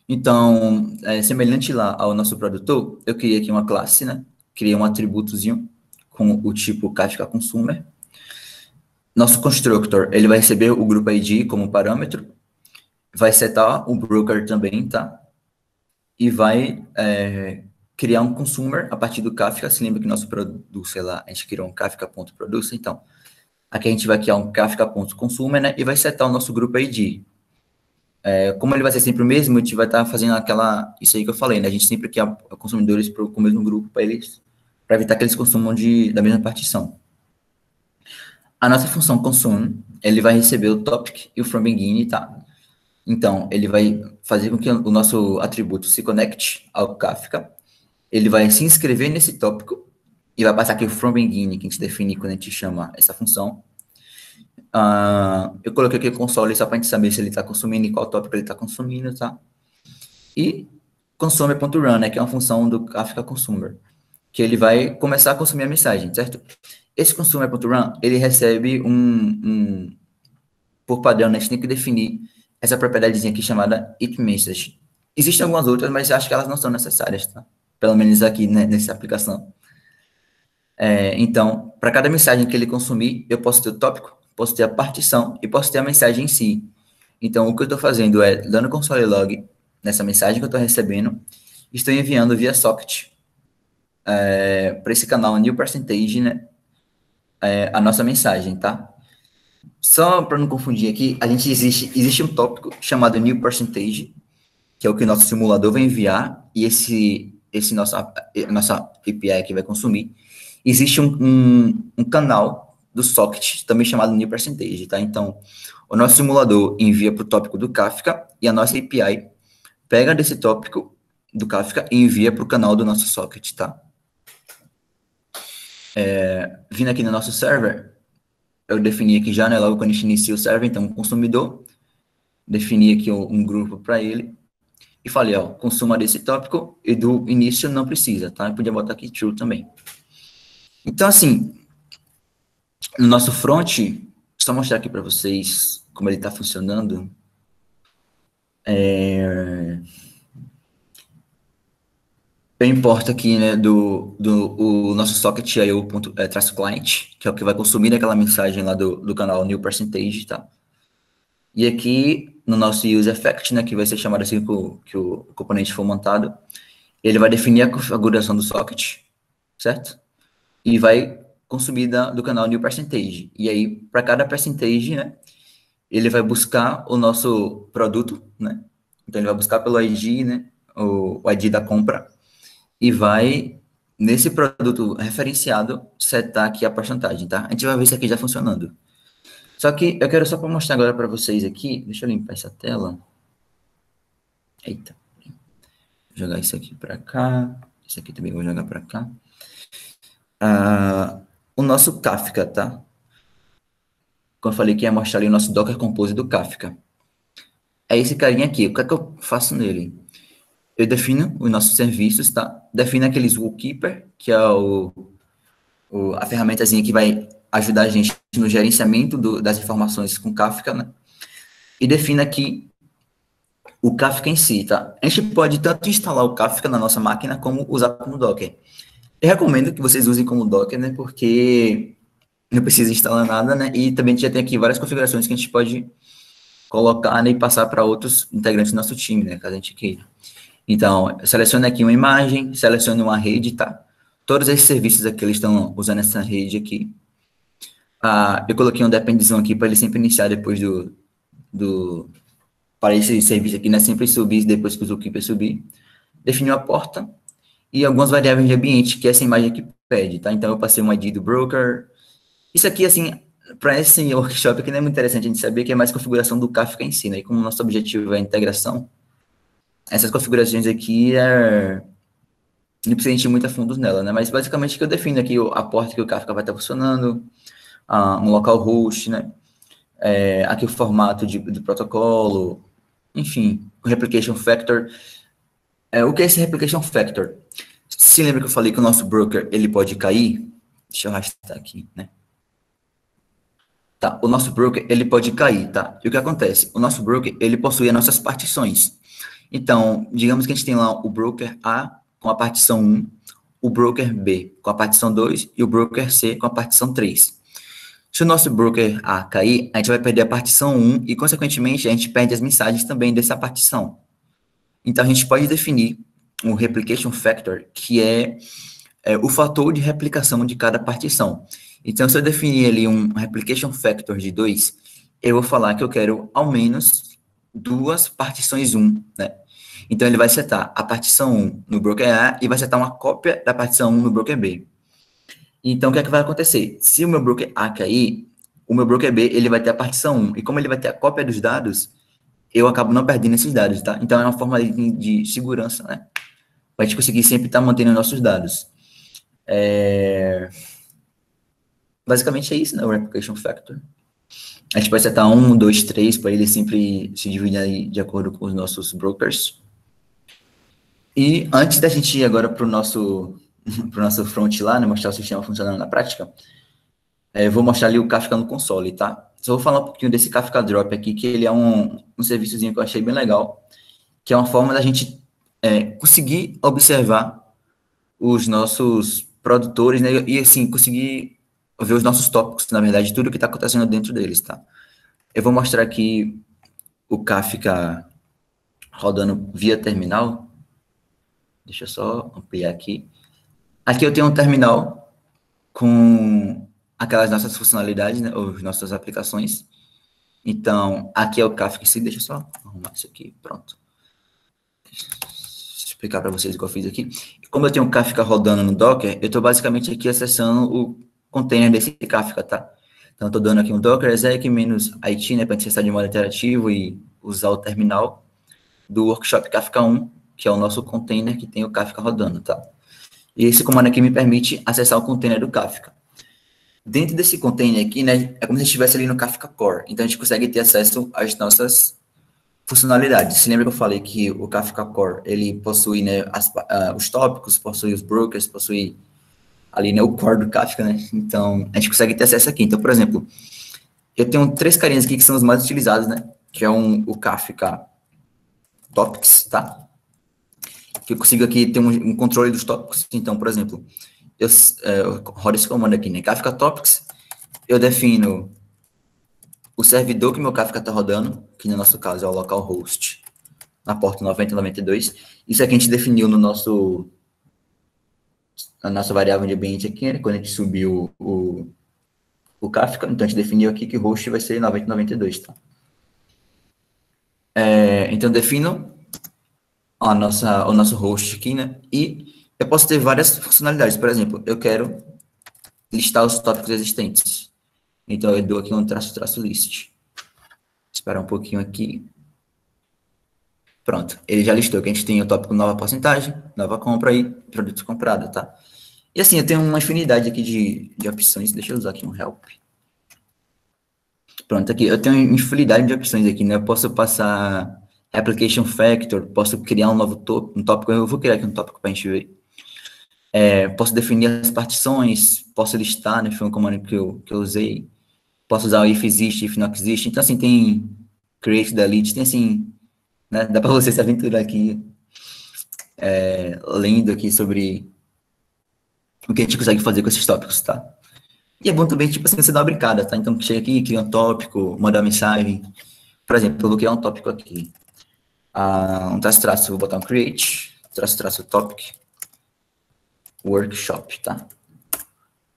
Então, semelhante lá ao nosso produtor, eu criei aqui uma classe, né? Criei um atributozinho com o tipo Kafka Consumer. Nosso constructor, ele vai receber o grupo ID como parâmetro, vai setar o broker também, tá? E vai criar um consumer a partir do Kafka. Se lembra que nosso produto, sei lá, a gente criou um Kafka.producer, então aqui a gente vai criar um Kafka.consumer, né? E vai setar o nosso grupo ID. Como ele vai ser sempre o mesmo, a gente vai estar fazendo isso aí que eu falei, né? A gente sempre quer consumidores com o mesmo grupo para evitar que eles consumam da mesma partição. A nossa função consume, ele vai receber o topic e o from begin, tá? Então, ele vai fazer com que o nosso atributo se conecte ao Kafka, ele vai se inscrever nesse tópico e vai passar aqui o from begin, que a gente define quando a gente chama essa função. Eu coloquei aqui o console só para a gente saber se ele está consumindo e qual tópico ele está consumindo, tá? E consumer.run, né, que é uma função do Kafka Consumer, que ele vai começar a consumir a mensagem, certo? Esse consumer.run, ele recebe por padrão, né, a gente tem que definir essa propriedadezinha aqui chamada itMessage. Existem algumas outras, mas acho que elas não são necessárias, tá? Pelo menos aqui, né, nessa aplicação. Então, para cada mensagem que ele consumir, eu posso ter o tópico, posso ter a partição e posso ter a mensagem em si. Então, o que eu estou fazendo é dando console log nessa mensagem que eu estou recebendo, estou enviando via socket para esse canal new percentage, né, a nossa mensagem, tá? Só para não confundir aqui, existe um tópico chamado new percentage, que é o que o nosso simulador vai enviar, e nossa API aqui vai consumir. Existe um canal do socket, também chamado new percentage, tá? Então, o nosso simulador envia para o tópico do Kafka, e a nossa API pega desse tópico do Kafka e envia para o canal do nosso socket, tá? Vindo aqui no nosso server, eu defini aqui já, né, logo quando a gente inicia o server, então, o consumidor, defini aqui um grupo para ele, e falei, ó, consuma desse tópico, e do início não precisa, tá? Eu podia botar aqui true também. Então, assim, no nosso front, só mostrar aqui para vocês como ele está funcionando. Eu importo aqui, né, o nosso socket IO.client, que é o que vai consumir aquela mensagem lá do canal new percentage, tá? E aqui, no nosso use effect, né, que vai ser chamado assim que o componente for montado, ele vai definir a configuração do socket, certo? E vai consumir do canal new percentage. E aí, para cada percentage, né, ele vai buscar o nosso produto, né? Então, ele vai buscar pelo ID, né, o ID da compra, e vai, nesse produto referenciado, setar aqui a porcentagem, tá? A gente vai ver isso aqui já funcionando. Só que eu quero só para mostrar agora para vocês aqui, deixa eu limpar essa tela. Eita. Vou jogar isso aqui para cá. Isso aqui também vou jogar para cá. O nosso Kafka, tá? Como eu falei que ia mostrar ali o nosso Docker Compose do Kafka. É esse carinha aqui. O que é que eu faço nele? Eu defino os nossos serviços, tá? Defino aqueles Woolkeeper, que é a ferramentazinha que vai ajudar a gente no gerenciamento das informações com Kafka, né? E defino aqui o Kafka em si, tá? A gente pode tanto instalar o Kafka na nossa máquina, como usar como Docker. Eu recomendo que vocês usem como Docker, né? Porque não precisa instalar nada, né? E também já tem aqui várias configurações que a gente pode colocar, né, e passar para outros integrantes do nosso time, né? Caso a gente queira. Então, selecione aqui uma imagem, selecione uma rede, tá? Todos esses serviços aqui, eles estão usando essa rede aqui. Eu coloquei um dependzão aqui para ele sempre iniciar depois para esse serviço aqui, né? Sempre subir depois que o zookeeper subir. Definiu a porta e algumas variáveis de ambiente que essa imagem aqui pede, tá? Então, eu passei um ID do broker. Isso aqui, assim, para esse workshop aqui não é muito interessante a gente saber que é mais configuração do Kafka em si, né? E como o nosso objetivo é a integração, essas configurações aqui não precisa encher muito a fundo nela, né? Mas basicamente o que eu defino aqui, a porta que o Kafka vai estar funcionando, um localhost, né? Aqui o formato de protocolo, enfim, o replication factor. O que é esse replication factor? Se lembra que eu falei que o nosso broker, ele pode cair? Deixa eu arrastar aqui, né? Tá, o nosso broker, ele pode cair, tá? E o que acontece? O nosso broker, ele possui as nossas partições. Então, digamos que a gente tem lá o broker A com a partição 1, o broker B com a partição 2 e o broker C com a partição 3. Se o nosso broker A cair, a gente vai perder a partição 1 e, consequentemente, a gente perde as mensagens também dessa partição. Então, a gente pode definir um replication factor, que é o fator de replicação de cada partição. Então, se eu definir ali um replication factor de 2, eu vou falar que eu quero ao menos duas partições 1, né? Então, ele vai setar a partição 1 no broker A e vai setar uma cópia da partição 1 no broker B. Então, o que é que vai acontecer? Se o meu broker A cair, o meu broker B, ele vai ter a partição 1. E como ele vai ter a cópia dos dados, eu acabo não perdendo esses dados, tá? Então, é uma forma de segurança, né? Para a gente conseguir sempre estar mantendo nossos dados. Basicamente é isso, né? O replication factor. A gente pode setar 1, 2, 3, para ele sempre se dividir aí de acordo com os nossos brokers. E antes da gente ir agora para o nosso front lá, né? Mostrar o sistema funcionando na prática, eu vou mostrar ali o Kafka no console, tá? Só vou falar um pouquinho desse Kafka Drop aqui, que ele é um serviçozinho que eu achei bem legal, que é uma forma da gente conseguir observar os nossos produtores, né? E, assim, conseguir ver os nossos tópicos, na verdade, tudo que está acontecendo dentro deles, tá? Eu vou mostrar aqui o Kafka rodando via terminal. Deixa eu só ampliar aqui. Aqui eu tenho um terminal com aquelas nossas funcionalidades, né? Ou nossas aplicações. Então, aqui é o Kafka em si. Deixa eu só arrumar isso aqui. Pronto. Deixa eu explicar para vocês o que eu fiz aqui. Como eu tenho o Kafka rodando no Docker, eu estou basicamente aqui acessando o container desse Kafka, tá? Então, eu estou dando aqui um docker exec -it, né, para a gente acessar de modo interativo e usar o terminal do workshop Kafka 1, que é o nosso container que tem o Kafka rodando, tá? E esse comando aqui me permite acessar o container do Kafka. Dentro desse container aqui, né, é como se estivesse ali no Kafka Core. Então, a gente consegue ter acesso às nossas funcionalidades. Se lembra que eu falei que o Kafka Core, ele possui, né, os tópicos, possui os brokers, possui ali, né, o core do Kafka, né? Então, a gente consegue ter acesso aqui. Então, por exemplo, eu tenho 3 carinhas aqui que são os mais utilizados, né? Que é o Kafka Topics, tá? Que eu consigo aqui ter um controle dos tópicos. Então, por exemplo, eu rodo esse comando aqui, né? Kafka Topics, eu defino o servidor que meu Kafka está rodando, que no nosso caso é o localhost, na porta 9092. Isso aqui a gente definiu no a nossa variável de ambiente aqui, né? Quando a gente subiu o Kafka, então a gente definiu aqui que o host vai ser 9092, tá? Então, eu defino o nosso host aqui, né? E eu posso ter várias funcionalidades. Por exemplo, eu quero listar os tópicos existentes. Então, eu dou aqui um --list. Esperar um pouquinho aqui. Pronto, ele já listou que a gente tem o tópico nova porcentagem, nova compra e produto comprado, tá? E assim, eu tenho uma infinidade aqui de opções. Deixa eu usar aqui um help. Pronto, aqui eu tenho uma infinidade de opções aqui, né? Eu posso passar application factor, posso criar um novo tópico. Eu vou criar aqui um tópico para a gente ver. Posso definir as partições, posso listar, né? Foi um comando que eu usei. Posso usar o if existe, if not existe. Então, assim, tem create, delete, tem assim, né? Dá para você se aventurar aqui, lendo aqui sobre o que a gente consegue fazer com esses tópicos, tá? E é bom também, tipo assim, você dá uma brincada, tá? Então, chega aqui, cria um tópico, manda uma mensagem. Por exemplo, eu vou criar um tópico aqui. Um traço, vou botar um create, traço topic, workshop, tá?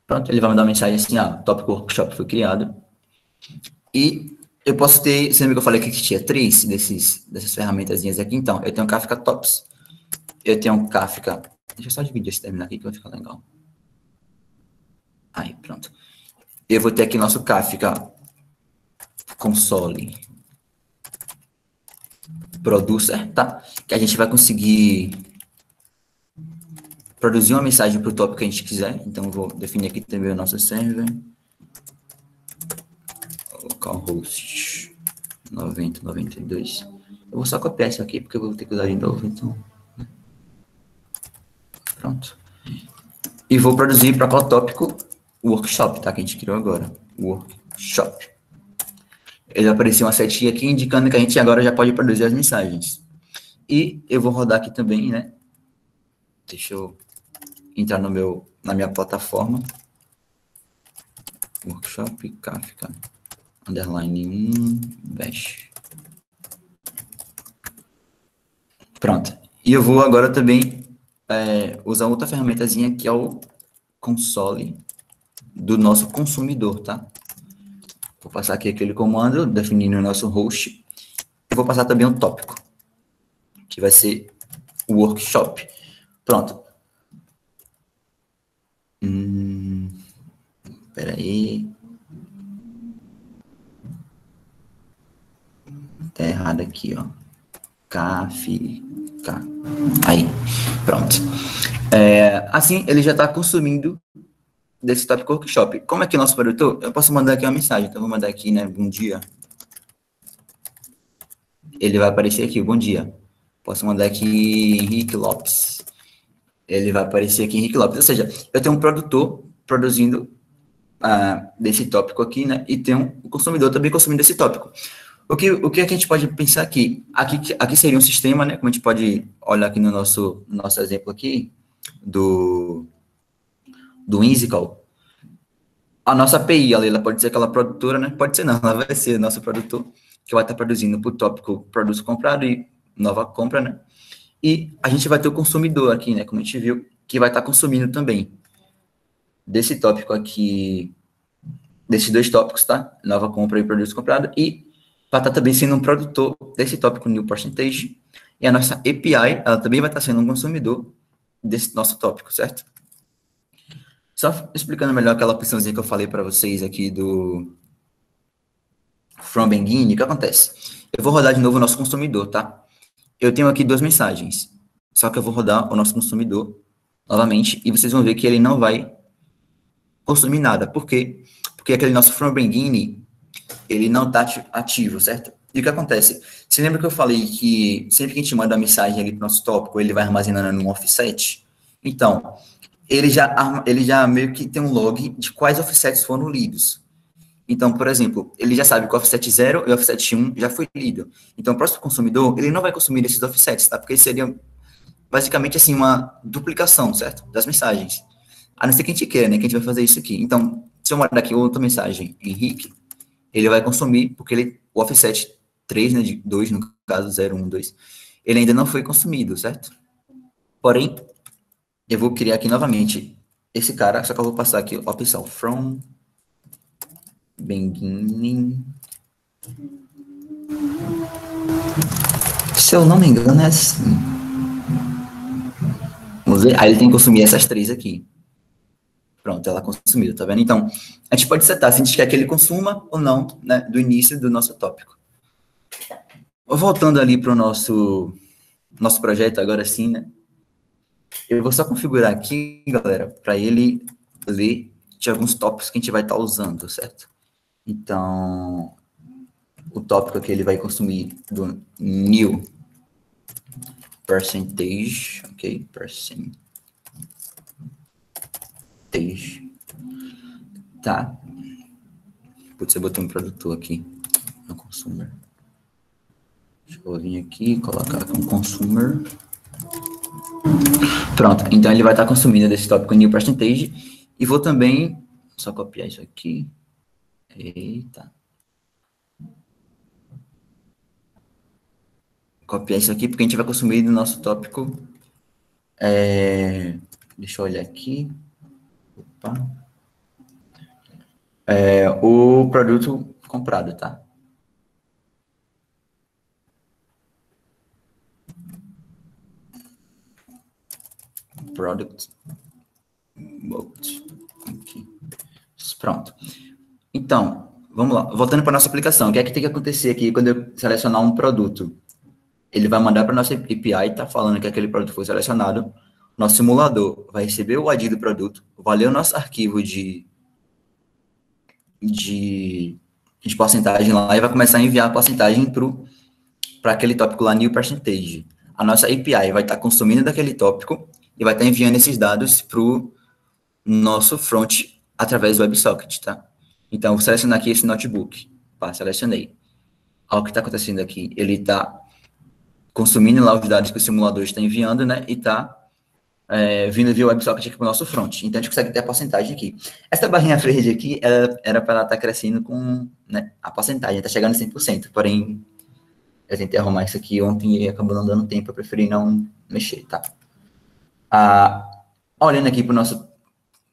Pronto, ele vai mandar uma mensagem assim, o tópico workshop foi criado. E eu posso ter, você lembra que eu falei que tinha 3 dessas ferramentazinhas aqui? Então, eu tenho um Kafka Tops, eu tenho um Kafka, deixa eu só dividir esse terminal aqui que vai ficar legal. Aí, pronto. Eu vou ter aqui nosso Kafka console producer, tá? Que a gente vai conseguir produzir uma mensagem para o tópico que a gente quiser. Então, eu vou definir aqui também o nosso server. Localhost 9092. Eu vou só copiar isso aqui, porque eu vou ter que usar de novo, então. Pronto. E vou produzir para qual tópico? O workshop, tá? Que a gente criou agora. Workshop. workshop. Ele vai aparecer uma setinha aqui indicando que a gente agora já pode produzir as mensagens. E eu vou rodar aqui também, né? Deixa eu entrar na minha plataforma. Workshop Kafka underline 1 bash. Pronto. E eu vou agora também usar outra ferramentazinha que é o console do nosso consumidor, tá? Vou passar aqui aquele comando definindo o nosso host. E vou passar também um tópico, que vai ser o workshop. Pronto. Espera aí. Tá errado aqui, ó. Kafka. Aí. Pronto. Assim, ele já está consumindo desse tópico workshop. Como é que é o nosso produtor? Eu posso mandar aqui uma mensagem. Então, vou mandar aqui, né? Bom dia. Ele vai aparecer aqui, bom dia. Posso mandar aqui Henrique Lopes. Ele vai aparecer aqui Henrique Lopes. Ou seja, eu tenho um produtor produzindo desse tópico aqui, né? E tem um consumidor também consumindo esse tópico. O que a gente pode pensar aqui? Aqui seria um sistema, né? Como a gente pode olhar aqui no nosso exemplo aqui, do Whimsical. A nossa API, ela pode ser aquela produtora, né? Pode ser não, ela vai ser nosso produtor, que vai estar produzindo para o tópico produto comprado e nova compra, né? E a gente vai ter o consumidor aqui, né? Como a gente viu, que vai estar consumindo também desse tópico aqui, desses dois tópicos, tá? Nova compra e produto comprado, e vai estar também sendo um produtor desse tópico new percentage, e a nossa API, ela também vai estar sendo um consumidor desse nosso tópico, certo? Só explicando melhor aquela opçãozinha que eu falei para vocês aqui do From Begin, o que acontece? Eu vou rodar de novo o nosso consumidor, tá? Eu tenho aqui duas mensagens, só que eu vou rodar o nosso consumidor novamente, e vocês vão ver que ele não vai consumir nada. Por quê? Porque aquele nosso From Begin, ele não está ativo, certo? E o que acontece? Você lembra que eu falei que sempre que a gente manda a mensagem ali para o nosso tópico, ele vai armazenando num offset? Então, ele já meio que tem um log de quais offsets foram lidos. Então, por exemplo, ele já sabe que o offset 0 e o offset 1 já foi lido. Então, o próximo consumidor, ele não vai consumir esses offsets, tá? Porque seria basicamente assim uma duplicação, certo? Das mensagens. A não ser que a gente queira, né? Que a gente vai fazer isso aqui. Então, se eu mandar aqui outra mensagem, Henrique, ele vai consumir, porque o offset 3, né, de 2, no caso 0, 1, 2, ele ainda não foi consumido, certo? Porém, eu vou criar aqui novamente esse cara, só que eu vou passar aqui a opção from beginning. Se eu não me engano, é assim. Vamos ver. Aí ele tem que consumir essas três aqui. Pronto, ela consumiu, tá vendo? Então, a gente pode setar se a gente quer que ele consuma ou não, né, do início do nosso tópico. Voltando ali para o nosso projeto, agora sim, né? Eu vou só configurar aqui, galera, para ele ler de alguns tópicos que a gente vai estar usando, certo? Então, o tópico que ele vai consumir do new percentage, ok? Percentage. Tá. Putz, eu botei um produtor aqui no consumer. Deixa eu vir aqui e colocar aqui um consumer. Pronto, então ele vai estar consumindo desse tópico new percentage. E vou também, só copiar isso aqui. Eita. Copiar isso aqui, porque a gente vai consumir do nosso tópico. Deixa eu olhar aqui. Opa. O produto comprado, tá? Product. Aqui. Pronto. Então, vamos lá. Voltando para a nossa aplicação. O que é que tem que acontecer aqui quando eu selecionar um produto? Ele vai mandar para a nossa API, tá falando que aquele produto foi selecionado. Nosso simulador vai receber o ID do produto, vai ler o nosso arquivo de porcentagem lá e vai começar a enviar a porcentagem para aquele tópico lá, new percentage. A nossa API vai estar consumindo daquele tópico e vai estar enviando esses dados para o nosso front através do WebSocket, tá? Então, vou selecionar aqui esse notebook. Pá, selecionei. Olha o que está acontecendo aqui. Ele está consumindo lá os dados que o simulador está enviando, né? E está vindo via WebSocket aqui para o nosso front. Então, a gente consegue ter a porcentagem aqui. Essa barrinha verde aqui era para ela estar crescendo com, né, a porcentagem. Está chegando em 100%. Porém, eu tentei arrumar isso aqui ontem e acabou não dando tempo. Eu preferi não mexer, tá? Olhando aqui para o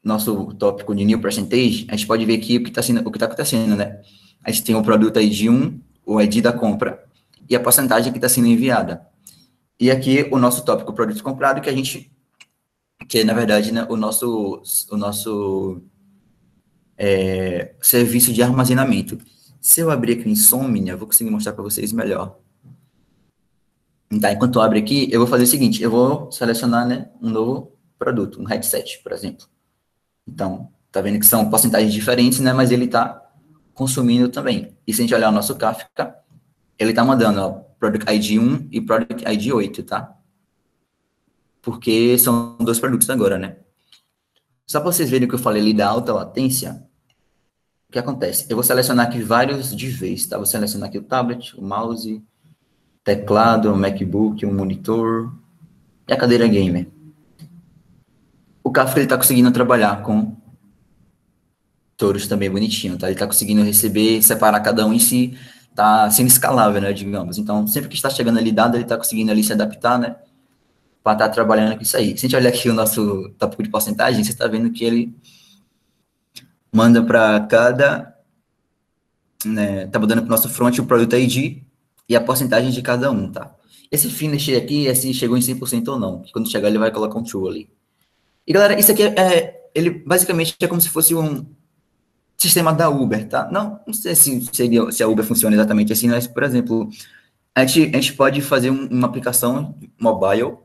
nosso tópico de new percentage, a gente pode ver aqui o que está acontecendo, né? A gente tem o produto ID 1, o ID da compra, e a porcentagem que está sendo enviada. E aqui o nosso tópico produto comprado, que é, na verdade, né, o nosso serviço de armazenamento. Se eu abrir aqui o Insomnia, eu vou conseguir mostrar para vocês melhor. Tá, enquanto eu abro aqui, eu vou fazer o seguinte, eu vou selecionar, né, um novo produto, um headset, por exemplo. Então, tá vendo que são porcentagens diferentes, né, mas ele está consumindo também. E se a gente olhar o nosso Kafka, ele está mandando, ó, Product ID 1 e Product ID 8, tá? Porque são dois produtos agora, né? Só para vocês verem o que eu falei ali da alta latência, o que acontece? Eu vou selecionar aqui vários de vez, tá? Vou selecionar aqui o tablet, o mouse, teclado, o MacBook, o monitor e a cadeira gamer. O Kafka, ele está conseguindo trabalhar com touros também bonitinho, tá? Ele está conseguindo receber, separar cada um em si, tá sendo escalável, né, digamos. Então, sempre que está chegando ali dado, ele está conseguindo ali se adaptar, né, para estar trabalhando com isso aí. Se a gente olhar aqui o nosso tópico de porcentagem, você está vendo que ele manda para cada, né, tá mudando para o nosso front o produto ID e a porcentagem de cada um, tá? Esse finish aqui é se chegou em 100% ou não, que quando chegar ele vai colocar um true ali. E galera, isso aqui ele basicamente é como se fosse um sistema da Uber, tá? Não sei se a Uber funciona exatamente assim, mas, por exemplo, a gente pode fazer uma aplicação mobile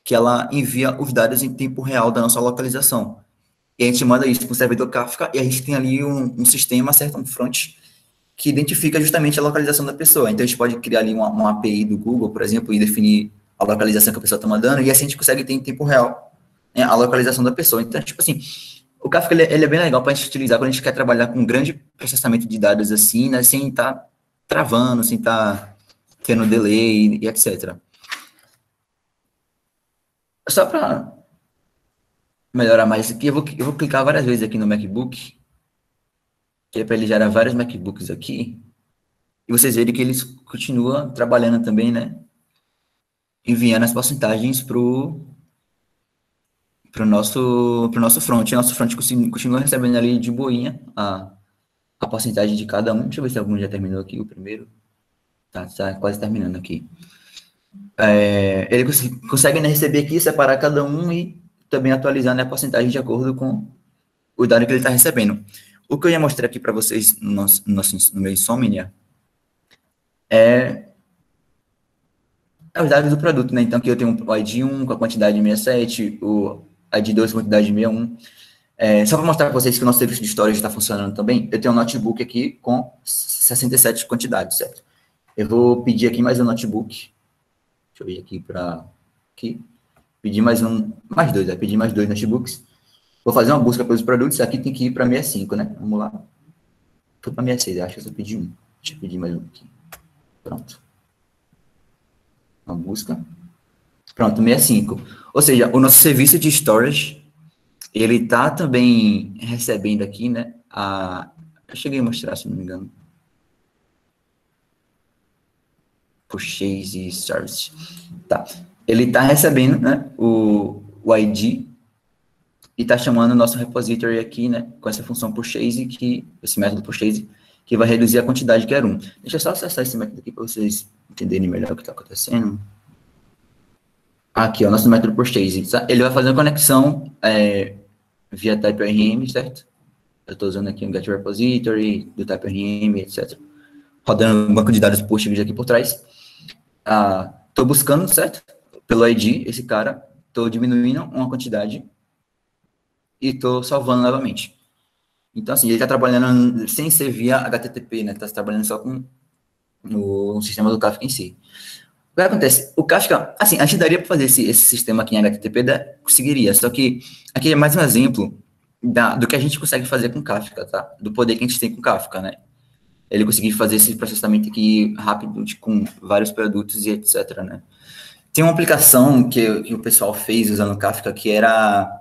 que ela envia os dados em tempo real da nossa localização. E a gente manda isso para o servidor Kafka e a gente tem ali um sistema, certo? Um front que identifica justamente a localização da pessoa. Então, a gente pode criar ali uma API do Google, por exemplo, e definir a localização que a pessoa está mandando, e assim a gente consegue ter em tempo real, né, a localização da pessoa. Então, tipo assim, o Kafka ele é bem legal para a gente utilizar quando a gente quer trabalhar com um grande processamento de dados assim, né, sem estar travando, sem estar tendo delay e etc. Só para melhorar mais aqui, eu vou clicar várias vezes aqui no MacBook, que é para ele gerar vários MacBooks aqui, e vocês verem que eles continuam trabalhando também, né, enviando as porcentagens para o nosso front. Nosso front continua recebendo ali de boinha a porcentagem de cada um. Deixa eu ver se algum já terminou aqui, o primeiro. Tá quase terminando aqui. Ele consegue, né, receber aqui, separar cada um e também atualizar, né, a porcentagem de acordo com o dado que ele está recebendo. O que eu ia mostrar aqui para vocês no meu Insomnia é os dados do produto, né? Então, aqui eu tenho o ID 1 com a quantidade de 67, o ID 2 com a quantidade de 61. Só para mostrar para vocês que o nosso serviço de storage está funcionando também, eu tenho um notebook aqui com 67 quantidades, certo? Eu vou pedir aqui mais um notebook. Deixa eu ir aqui para aqui. Pedir mais dois, vai pedir mais dois notebooks. Vou fazer uma busca pelos produtos, aqui tem que ir para 65, né? Vamos lá. Foi para 66, acho que eu só pedi um. Deixa eu pedir mais um aqui. Pronto. Uma busca. Pronto, 65. Ou seja, o nosso serviço de storage, ele tá também recebendo aqui, né? Eu cheguei a mostrar, se não me engano. Purchase Service. Tá. Ele está recebendo, né, o ID e está chamando o nosso repository aqui, né, com essa função purchase, esse método purchase, que vai reduzir a quantidade que era um. Deixa eu só acessar esse método aqui para vocês entenderem melhor o que está acontecendo. Aqui, ó, nosso método purchase. Tá? Ele vai fazer uma conexão via TypeRM, certo? Eu estou usando aqui um get repository do TypeRM, etc. Rodando um banco de dados Postgres aqui por trás. Estou buscando, certo? Pelo ID, esse cara, estou diminuindo uma quantidade e estou salvando novamente. Então, assim, ele está trabalhando sem ser via HTTP, né? Está trabalhando só com o sistema do Kafka em si. O que acontece? O Kafka, assim, a gente daria para fazer esse sistema aqui em HTTP, conseguiria, só que aqui é mais um exemplo do que a gente consegue fazer com Kafka, tá? Do poder que a gente tem com Kafka, né? Ele conseguir fazer esse processamento aqui rápido, com vários produtos e etc, né? Tem uma aplicação que o pessoal fez usando Kafka que era...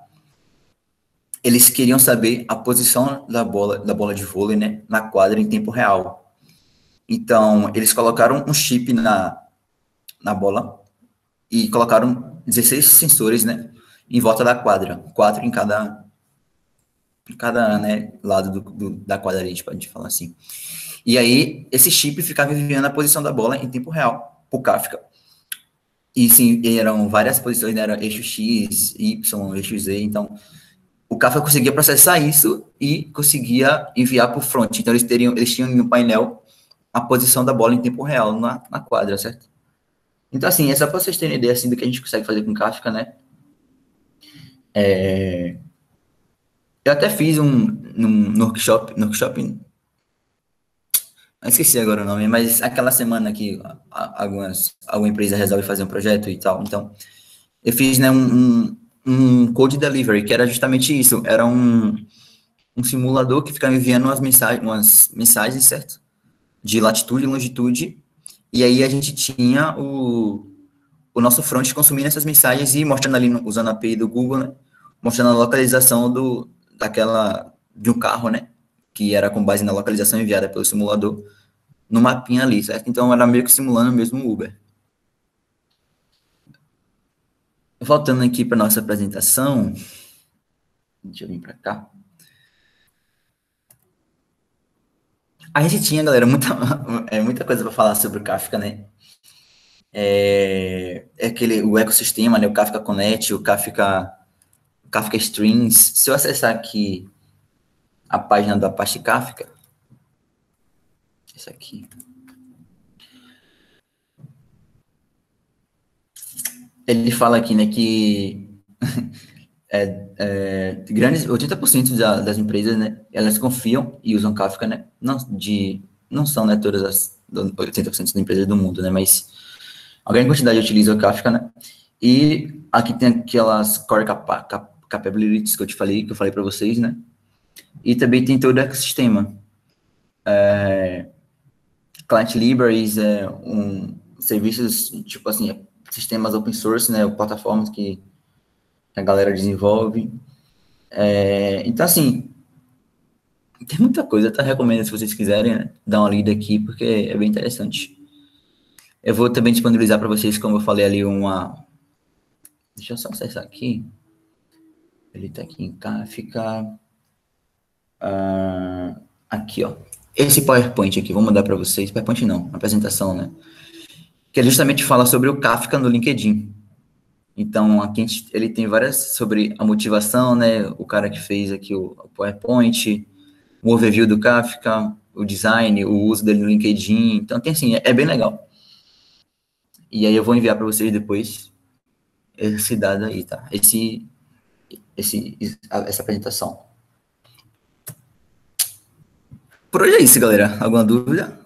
Eles queriam saber a posição da bola de vôlei, né, na quadra em tempo real. Então, eles colocaram um chip na bola e colocaram 16 sensores, né, em volta da quadra, 4 em cada né, lado da quadra, a gente pode falar assim. E aí, esse chip ficava enviando a posição da bola em tempo real, por Kafka. E sim, eram várias posições, né, era eixo X, Y, eixo Z, então o Kafka conseguia processar isso e conseguia enviar para o front. Então, eles tinham no painel a posição da bola em tempo real na quadra, certo? Então, assim, é só para vocês terem ideia assim, do que a gente consegue fazer com Kafka, né? Eu até fiz no workshop, eu esqueci agora o nome, mas aquela semana que alguma empresa resolve fazer um projeto e tal. Então, eu fiz, né, um code delivery, que era justamente isso. Era um simulador que ficava enviando umas mensagens, certo? De latitude e longitude, e aí a gente tinha o nosso front consumindo essas mensagens e mostrando ali, usando a API do Google, né? Mostrando a localização de um carro, né? Que era com base na localização enviada pelo simulador, no mapinha ali, certo? Então era meio que simulando mesmo o Uber. Voltando aqui para nossa apresentação, deixa eu vir para cá. A gente tinha, galera, muita coisa para falar sobre o Kafka, né? O ecossistema, né? O Kafka Connect, o Kafka Streams. Se eu acessar aqui a página da Apache Kafka, isso aqui, ele fala aqui, né, que grandes 80% das empresas, né, elas confiam e usam Kafka, né? Não são, né, todas as 80% das empresas do mundo, né, mas a grande quantidade utiliza o Kafka, né? E aqui tem aquelas core capabilities que eu falei para vocês, né? E também tem todo o ecossistema. Client libraries, serviços, tipo assim, sistemas open source, né? Plataformas que a galera desenvolve. Então, assim, tem muita coisa, tá? Recomendo se vocês quiserem, né? Dar uma lida aqui, porque é bem interessante. Eu vou também disponibilizar para vocês, como eu falei ali, Deixa eu só acessar aqui. Ele tá aqui em Kafka. Aqui, ó. Esse PowerPoint aqui, vou mandar para vocês. PowerPoint não, apresentação, né? Que ele justamente fala sobre o Kafka no LinkedIn. Então, aqui ele tem várias sobre a motivação, né? O cara que fez aqui o PowerPoint, o overview do Kafka, o design, o uso dele no LinkedIn. Então, tem assim, é bem legal. E aí eu vou enviar para vocês depois esse dado aí, tá? Essa apresentação. Por hoje é isso, galera. Alguma dúvida?